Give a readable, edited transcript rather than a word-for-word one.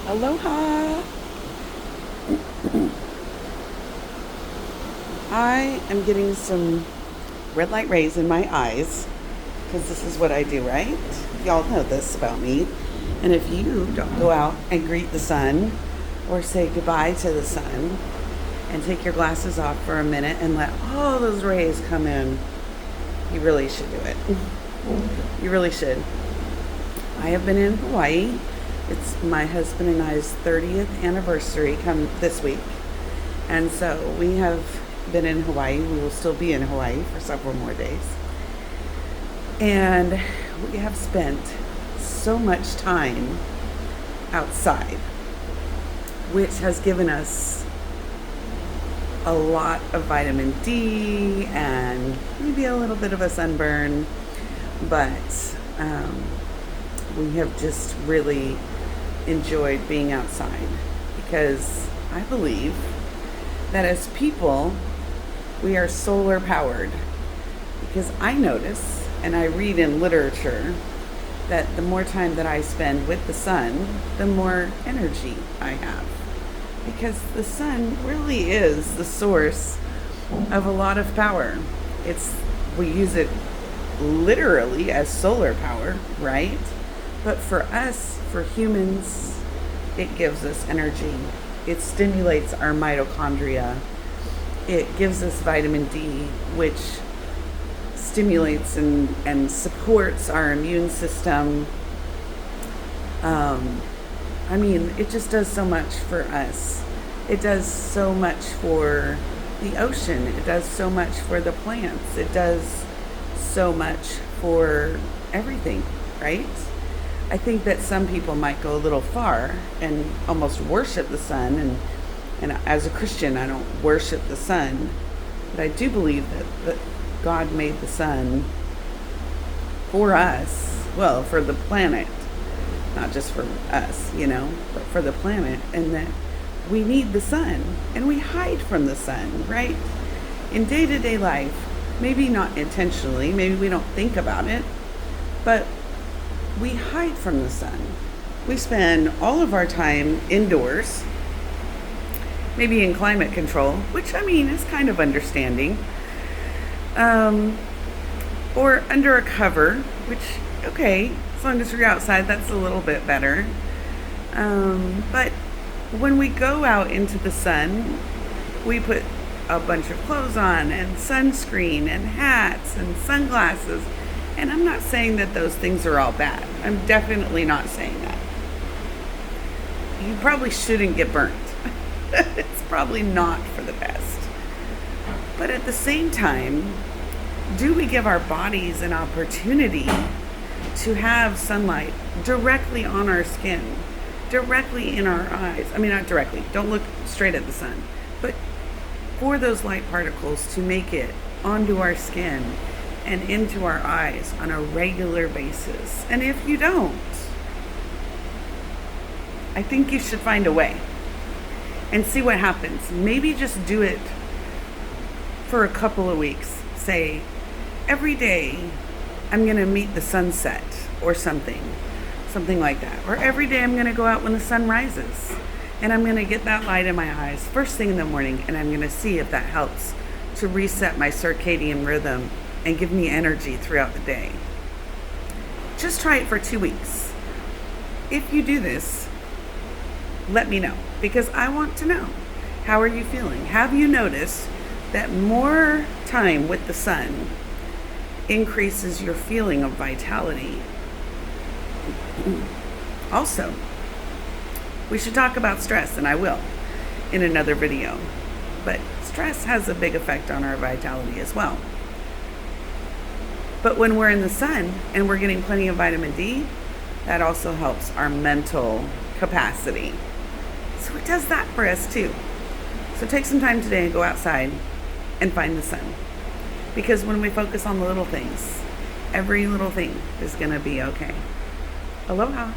Aloha! I am getting some red light rays in my eyes because this is what I do, right? Y'all know this about me. And if you don't go out and greet the sun or say goodbye to the sun and take your glasses off for a minute and let all those rays come in, you really should do it. You really should. I have been in Hawaii. It's my husband and I's 30th anniversary come this week. And so we have been in Hawaii. We will still be in Hawaii for several more days. And we have spent so much time outside, which has given us a lot of vitamin D and maybe a little bit of a sunburn, but we have just really enjoyed being outside because I believe that as people, we are solar powered, because I notice and I read in literature that the more time that I spend with the sun, the more energy I have, because the sun really is the source of a lot of power. We use it literally as solar power, right? But for us, for humans, it gives us energy. It stimulates our mitochondria. It gives us vitamin D, which stimulates and supports our immune system. It just does so much for us. It does so much for the ocean. It does so much for the plants. It does so much for everything, right? I think that some people might go a little far and almost worship the sun. And as a Christian, I don't worship the sun. But I do believe that God made the sun for us, well, for the planet, not just for us, but for the planet, and that we need the sun, and we hide from the sun, right? In day-to-day life, maybe not intentionally, maybe we don't think about it, but we hide from the sun. We spend all of our time indoors, maybe in climate control, which is kind of understanding, or under a cover, which, okay, as long as you're outside, that's a little bit better. But when we go out into the sun, we put a bunch of clothes on and sunscreen and hats and sunglasses. And I'm not saying that those things are all bad. I'm definitely not saying that. You probably shouldn't get burnt. It's probably not for the best. But at the same time, do we give our bodies an opportunity to have sunlight directly on our skin, directly in our eyes? Not directly, don't look straight at the sun, but for those light particles to make it onto our skin and into our eyes on a regular basis. And if you don't, I think you should find a way and see what happens. Maybe just do it for a couple of weeks. Say, every day I'm gonna meet the sunset or something like that. Or every day I'm gonna go out when the sun rises and I'm gonna get that light in my eyes first thing in the morning, and I'm gonna see if that helps to reset my circadian rhythm and give me energy throughout the day. Just try it for 2 weeks. If you do this, let me know, because I want to know. How are you feeling? Have you noticed that more time with the sun increases your feeling of vitality? Also, we should talk about stress, and I will in another video. But stress has a big effect on our vitality as well. But when we're in the sun and we're getting plenty of vitamin D, that also helps our mental capacity. So it does that for us too. So take some time today and go outside and find the sun. Because when we focus on the little things, every little thing is going to be okay. Aloha.